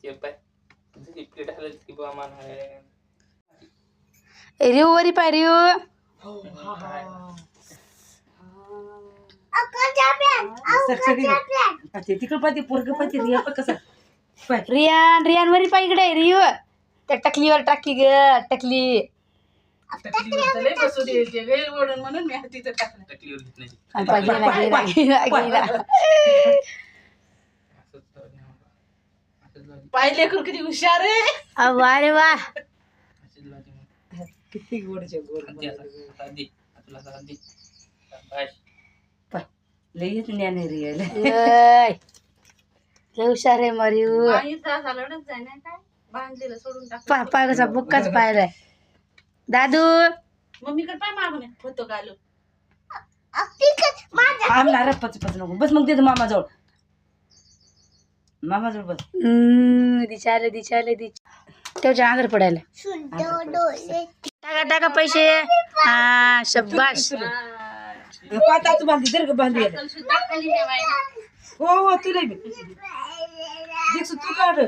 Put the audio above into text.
हे पाय तुझी प्लेट हलत की बा मान आहे रिव वरी पाय रिव तिकडं पाहिजे पोरग पाहिजे रिया पण कसं रियान रियान वरी पाय इकडे रिव त्या टकलीवर टाकी ग टकली लय बसू दे गैर ओढून म्हणून मी तिथं टाकलं तकलीवर घेत नाही आणि पाय गेला गेला गेला गेला पाय लेकरू किती हुशार आहे अरे वा किती गोडचे गोड तुला साधी बस लई ज्ञान आहे रियाला लय लय हुशार आहे मरिव झालं जाय ना काय बांधलेलं सोडून टाक पाय कसा बुक्काच पाहिलाय दादू मम्मीकडे पाय मागून होतो गालो आणणार पच पच नको बस मग देतो मामाजवळ बस दिचाले दिचाले त्याच्या आंध्र पडायला टाका टाका पैसे हा शब्बाश पाताच बांधी दीर्घ बांधी हो हो तुला तू काढ